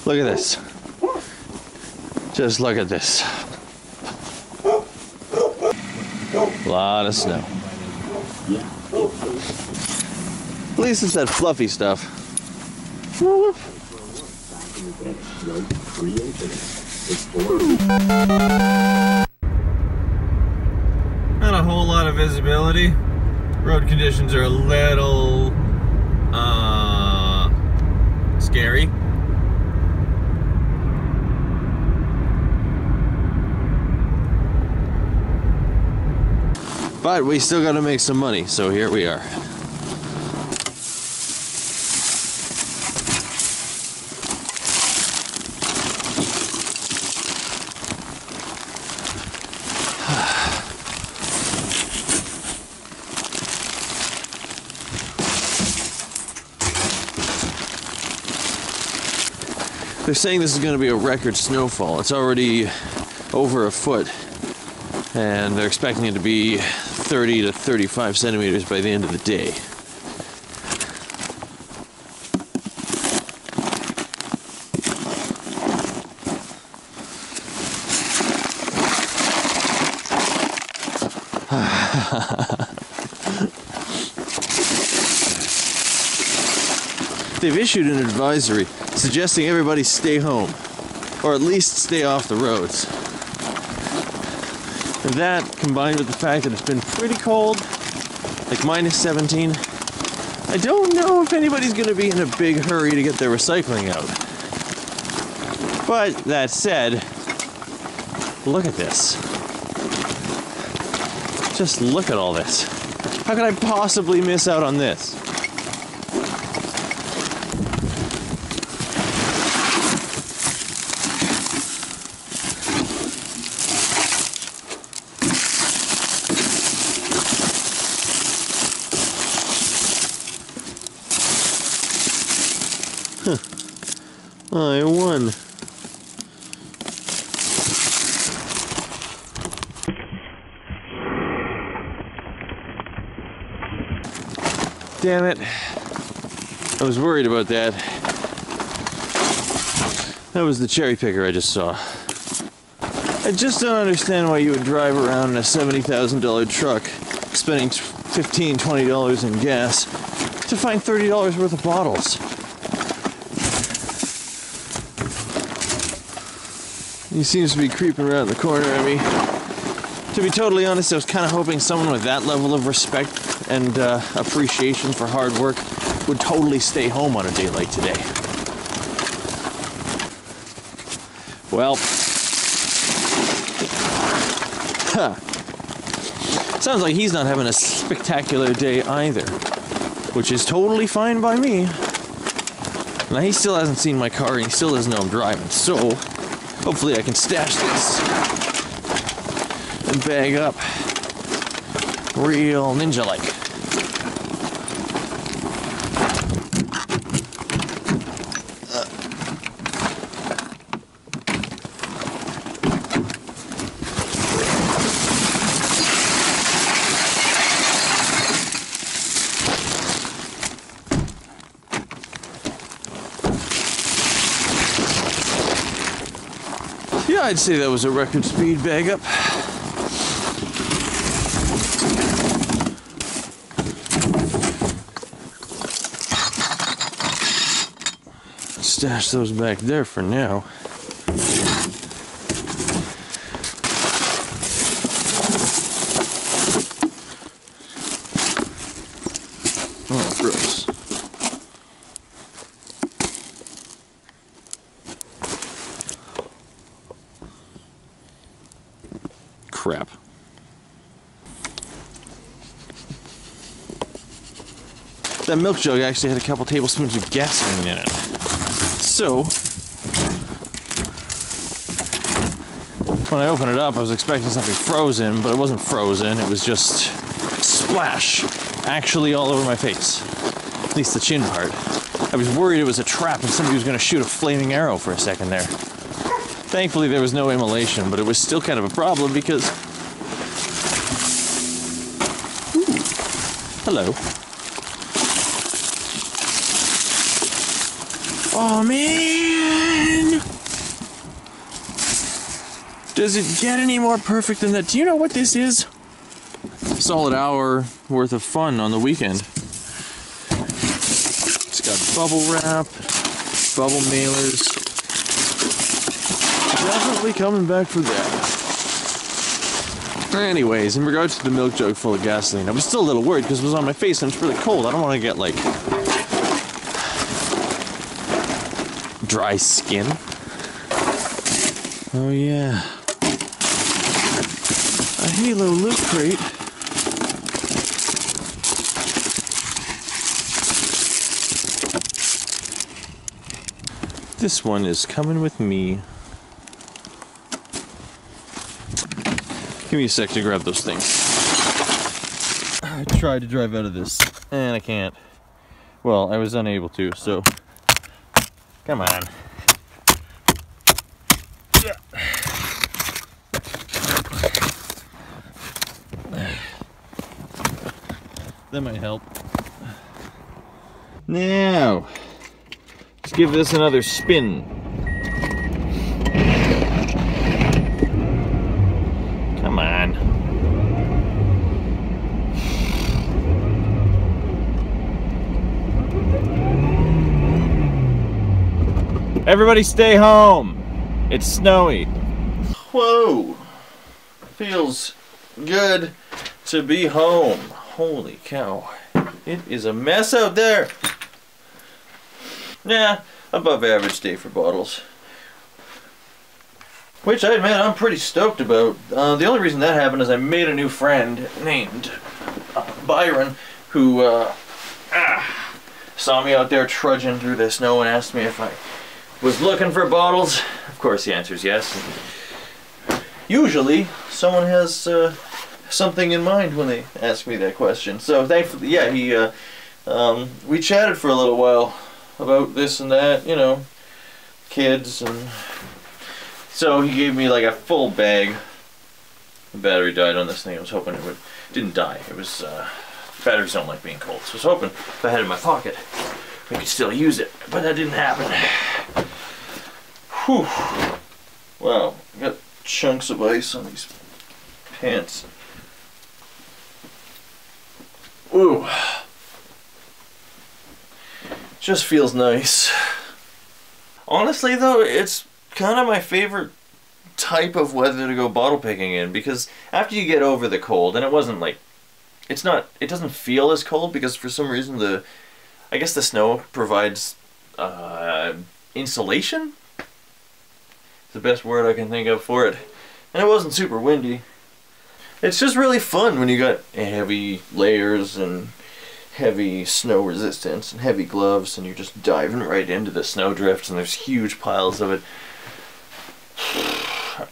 Look at this. Just look at this. A lot of snow. At least it's that fluffy stuff. Not a whole lot of visibility. Road conditions are a little scary. But we still gotta make some money, so here we are. They're saying this is going to be a record snowfall. It's already over a foot, and they're expecting it to be 30 to 35 centimeters by the end of the day. They've issued an advisory suggesting everybody stay home, or at least stay off the roads. And that, combined with the fact that it's been pretty cold, like minus 17, I don't know if anybody's going to be in a big hurry to get their recycling out. But that said, look at this. Just look at all this. How could I possibly miss out on this? I won. Damn it. I was worried about that. That was the cherry picker I just saw. I just don't understand why you would drive around in a $70,000 truck, spending $15, $20 in gas, to find $30 worth of bottles. He seems to be creeping around the corner at me. To be totally honest, I was kind of hoping someone with that level of respect and appreciation for hard work would totally stay home on a day like today. Well, sounds like he's not having a spectacular day either, which is totally fine by me. Now, he still hasn't seen my car and he still doesn't know I'm driving, so hopefully I can stash this and bag up real ninja-like. Yeah, I'd say that was a record speed bag up. Stash those back there for now. Oh, gross. Crap. That milk jug actually had a couple tablespoons of gasoline in it. So, when I opened it up, I was expecting something frozen, but it wasn't frozen. It was just splash, actually all over my face. At least the chin part. I was worried it was a trap and somebody was going to shoot a flaming arrow for a second there. Thankfully, there was no immolation, but it was still kind of a problem because... Ooh. Hello. Oh man! Does it get any more perfect than that? Do you know what this is? Solid hour worth of fun on the weekend. It's got bubble wrap, bubble mailers. Definitely coming back for that. Anyways, in regards to the milk jug full of gasoline, I was still a little worried because it was on my face and it's really cold. I don't want to get like dry skin. Oh yeah. A Halo loot crate. This one is coming with me. Give me a sec to grab those things. I tried to drive out of this, and I can't. Well, I was unable to, so... Come on. That might help. Now, let's give this another spin. Come on. Everybody stay home. It's snowy. Whoa. Feels good to be home. Holy cow. It is a mess out there. Yeah, above average day for bottles. Which I admit I'm pretty stoked about. The only reason that happened is I made a new friend named Byron who saw me out there trudging through the snow and asked me if I was looking for bottles. Of course the answer is yes. Usually someone has something in mind when they ask me that question. So thankfully, yeah, we chatted for a little while about this and that, you know, kids, and so he gave me like a full bag. The battery died on this thing. I was hoping it didn't die. It was, batteries don't like being cold. So I was hoping if I had it in my pocket, we could still use it. But that didn't happen. Whew. Wow, I got chunks of ice on these pants. Ooh. Just feels nice. Honestly though, it's kind of my favorite type of weather to go bottle picking in, because after you get over the cold, and it wasn't like, it doesn't feel as cold because for some reason I guess the snow provides insulation? It's the best word I can think of for it. And it wasn't super windy. It's just really fun when you got heavy layers and heavy snow resistance and heavy gloves and you're just diving right into the snow drifts and there's huge piles of it.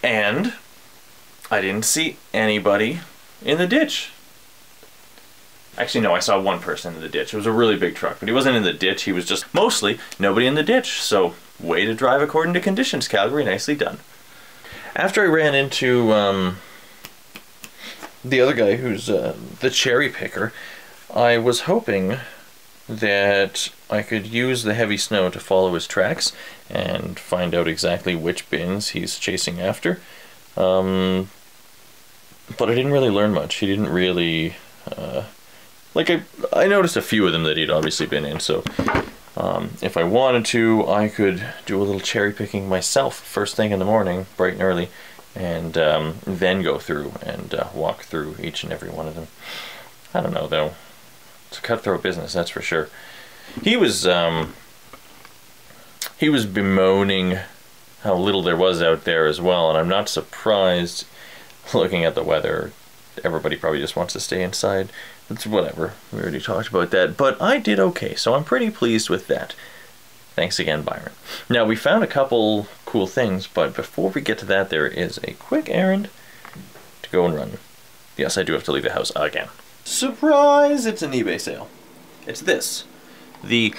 And I didn't see anybody in the ditch. Actually, no, I saw one person in the ditch. It was a really big truck, but he wasn't in the ditch. He was just mostly nobody in the ditch. So, way to drive according to conditions, Calgary. Nicely done. After I ran into the other guy who's the cherry picker, I was hoping that I could use the heavy snow to follow his tracks and find out exactly which bins he's chasing after. But I didn't really learn much. He didn't really... like, I noticed a few of them that he'd obviously been in, so if I wanted to, I could do a little cherry picking myself first thing in the morning, bright and early, and then go through and walk through each and every one of them. I don't know, though. It's a cutthroat business, that's for sure. He was bemoaning how little there was out there as well, and I'm not surprised looking at the weather. Everybody probably just wants to stay inside. It's whatever. We already talked about that. But I did okay, so I'm pretty pleased with that. Thanks again, Byron. Now, we found a couple cool things, but before we get to that, there is a quick errand to go and run. Yes, I do have to leave the house again. Surprise! It's an eBay sale. It's this. The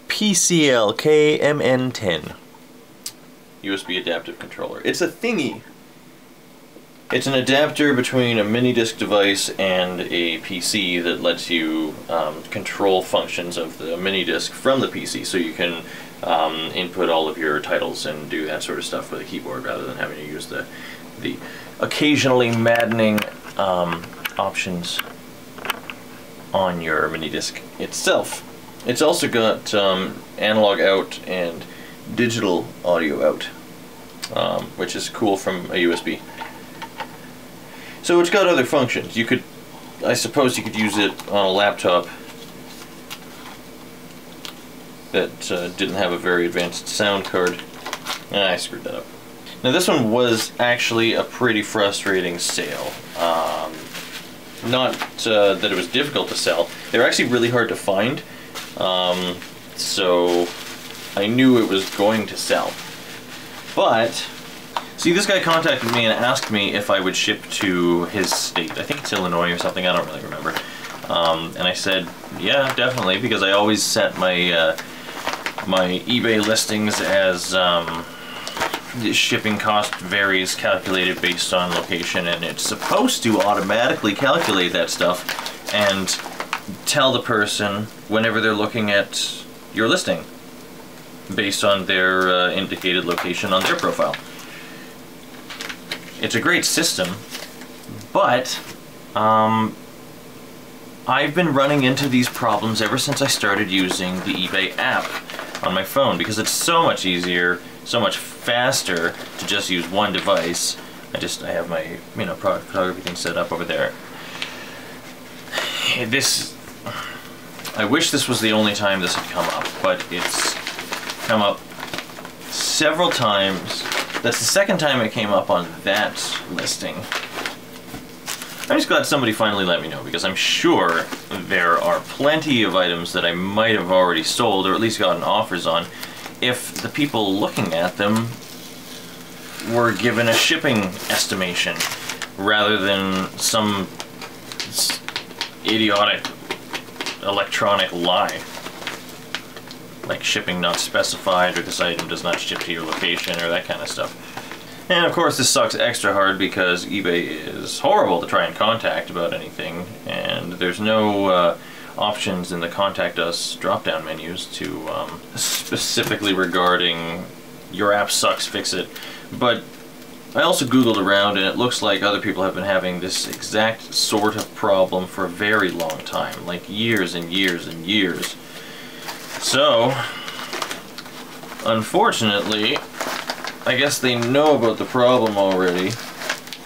PCL KMN10 USB adaptive controller. It's a thingy. It's an adapter between a mini disc device and a PC that lets you control functions of the mini disc from the PC, so you can input all of your titles and do that sort of stuff with a keyboard rather than having to use the occasionally maddening options on your mini disc itself. It's also got analog out and digital audio out, which is cool from a USB. So it's got other functions. You could, I suppose you could use it on a laptop that didn't have a very advanced sound card. I screwed that up. Now this one was actually a pretty frustrating sale. Not that it was difficult to sell. They were actually really hard to find. So I knew it was going to sell. But, see, this guy contacted me and asked me if I would ship to his state. I think it's Illinois or something, I don't really remember. And I said, yeah, definitely, because I always set my my eBay listings as the shipping cost varies calculated based on location, and it's supposed to automatically calculate that stuff and tell the person whenever they're looking at your listing based on their indicated location on their profile. It's a great system, but I've been running into these problems ever since I started using the eBay app on my phone, because it's so much easier, so much faster to just use one device. I have my, you know, product photography thing set up over there. I wish this was the only time this had come up, but it's come up several times. That's the second time it came up on that listing. I'm just glad somebody finally let me know, because I'm sure there are plenty of items that I might have already sold, or at least gotten offers on, if the people looking at them were given a shipping estimation rather than some idiotic electronic lie, like shipping not specified, or this item does not ship to your location, or that kind of stuff. And of course this sucks extra hard because eBay is horrible to try and contact about anything, and there's no options in the contact us drop-down menus to specifically regarding your app sucks, fix it. But I also googled around, and it looks like other people have been having this exact sort of problem for a very long time, like years and years and years. So unfortunately, I guess they know about the problem already,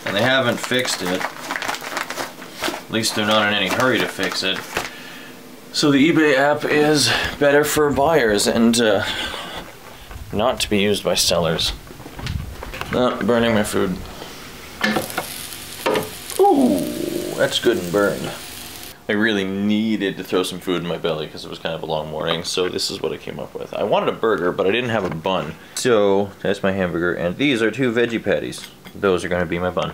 and they haven't fixed it. At least they're not in any hurry to fix it. So the eBay app is better for buyers and not to be used by sellers. Oh, burning my food. Ooh, that's good and burned. I really needed to throw some food in my belly because it was kind of a long morning, so this is what I came up with. I wanted a burger, but I didn't have a bun. So that's my hamburger, and these are 2 veggie patties. Those are going to be my bun.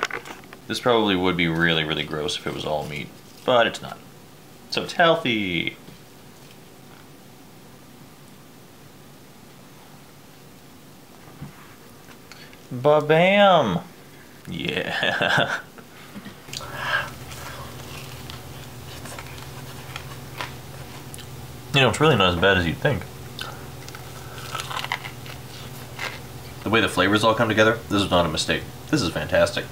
This probably would be really, really gross if it was all meat, but it's not. So it's healthy. Ba-bam! Yeah. You know, it's really not as bad as you'd think. The way the flavors all come together, this is not a mistake. This is fantastic.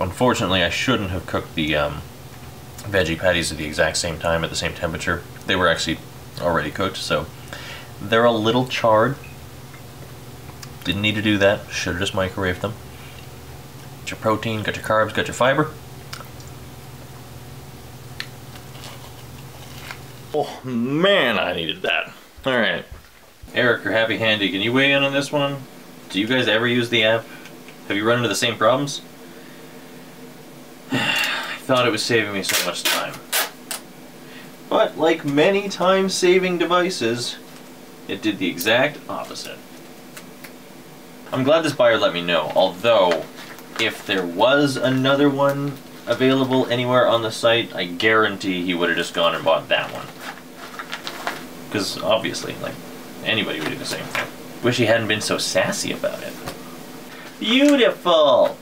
Unfortunately, I shouldn't have cooked the veggie patties at the exact same time at the same temperature. They were actually already cooked, so they're a little charred. Didn't need to do that. Should have just microwaved them. Got your protein, got your carbs, got your fiber. Oh man, I needed that. Alright. Eric or Happy Handy, can you weigh in on this one? Do you guys ever use the app? Have you run into the same problems? I thought it was saving me so much time. But like many time-saving devices, it did the exact opposite. I'm glad this buyer let me know, although if there was another one available anywhere on the site, I guarantee he would have just gone and bought that one. Because obviously, like, anybody would do the same thing. Wish he hadn't been so sassy about it. Beautiful!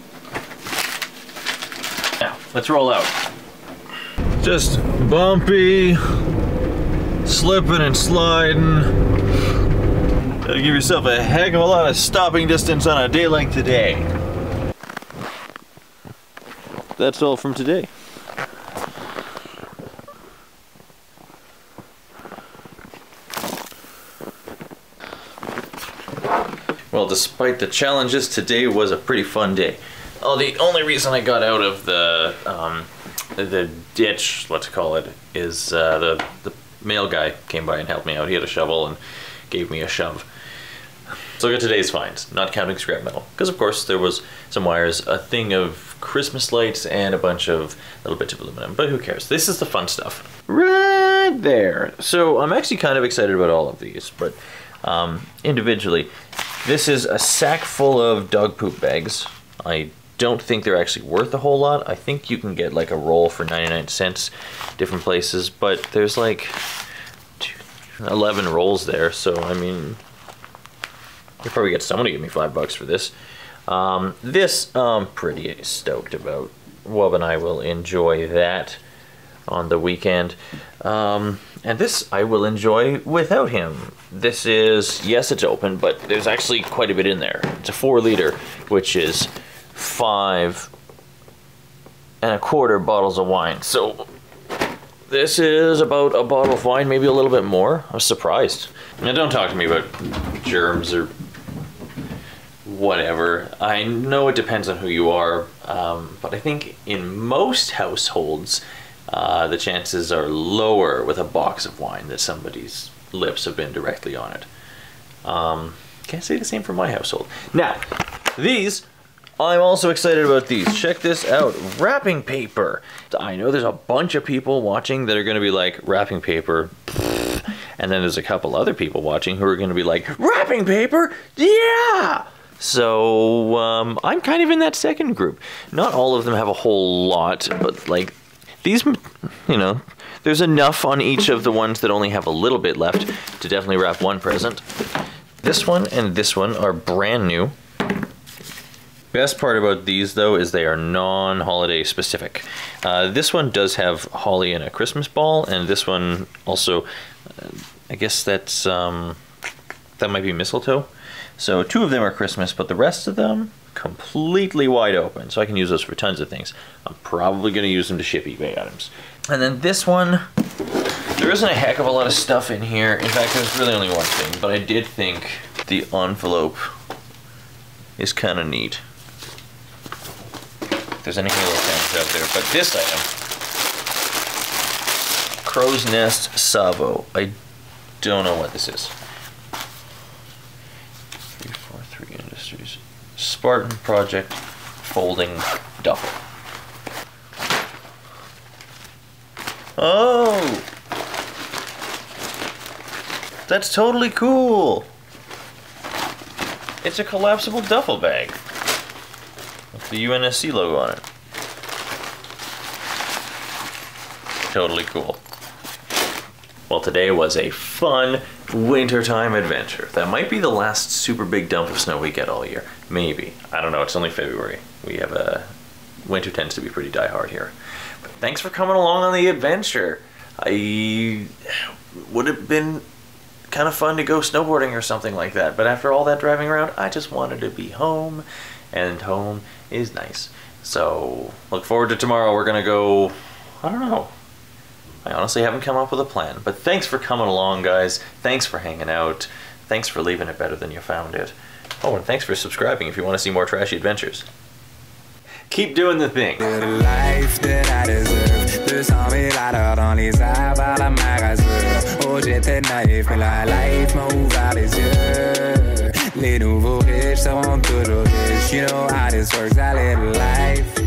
let's roll out. Just bumpy, slipping and sliding. Gotta give yourself a heck of a lot of stopping distance on a day like today. That's all from today. Well, despite the challenges, today was a pretty fun day. Oh, the only reason I got out of the ditch, let's call it, is the mail guy came by and helped me out. He had a shovel and gave me a shove. So look at today's finds, not counting scrap metal. Because of course there was some wires, a thing of Christmas lights, and a bunch of little bits of aluminum. But who cares? This is the fun stuff. Right there. So I'm actually kind of excited about all of these, but individually. This is a sack full of dog poop bags. I don't think they're actually worth a whole lot. I think you can get like a roll for 99 cents different places, but there's like 11 rolls there, so I mean, you probably get someone to give me $5 for this. This I'm pretty stoked about. Wub and I will enjoy that on the weekend. And this I will enjoy without him. This is, yes, it's open, but there's actually quite a bit in there. It's a 4 liter, which is 5 1/4 bottles of wine. So this is about a bottle of wine, maybe a little bit more. I was surprised. Now don't talk to me about germs or whatever. I know it depends on who you are, but I think in most households, the chances are lower with a box of wine that somebody's lips have been directly on it. Can't say the same for my household. Now, these, I'm also excited about these. Check this out, wrapping paper. I know there's a bunch of people watching that are gonna be like, wrapping paper, and then there's a couple other people watching who are gonna be like, wrapping paper, yeah! So, I'm kind of in that second group. Not all of them have a whole lot, but like, these, you know, there's enough on each of the ones that only have a little bit left to definitely wrap one present. This one and this one are brand new. Best part about these though is they are non-holiday specific. This one does have holly and a Christmas ball, and this one also, I guess that's, that might be mistletoe. So 2 of them are Christmas, but the rest of them, completely wide open, so I can use those for tons of things. I'm probably going to use them to ship eBay items. And then this one, there isn't a heck of a lot of stuff in here. In fact, there's really only one thing, but I did think the envelope is kind of neat. If there's any Halo fans out there, but this item, Crow's Nest Savo. I don't know what this is. 343 Industries. Spartan Project folding duffel. Oh! That's totally cool! It's a collapsible duffel bag with the UNSC logo on it. Totally cool. Well, today was a fun wintertime adventure. That might be the last super big dump of snow we get all year. Maybe. I don't know. It's only February. We have a... Winter tends to be pretty die-hard here. But thanks for coming along on the adventure. I would have been kind of fun to go snowboarding or something like that, but after all that driving around, I just wanted to be home, and home is nice. So look forward to tomorrow. We're gonna go, I don't know. I honestly haven't come up with a plan, but thanks for coming along, guys. Thanks for hanging out. Thanks for leaving it better than you found it. Oh, and thanks for subscribing if you want to see more trashy adventures. Keep doing the thing. The life that I deserve. 200 000 $ dans les airs par la mer azur. Oh, j'étais naïf, mais la life m'a ouvert les yeux. Les nouveaux riches seront toujours riches. You know how this works, I live life.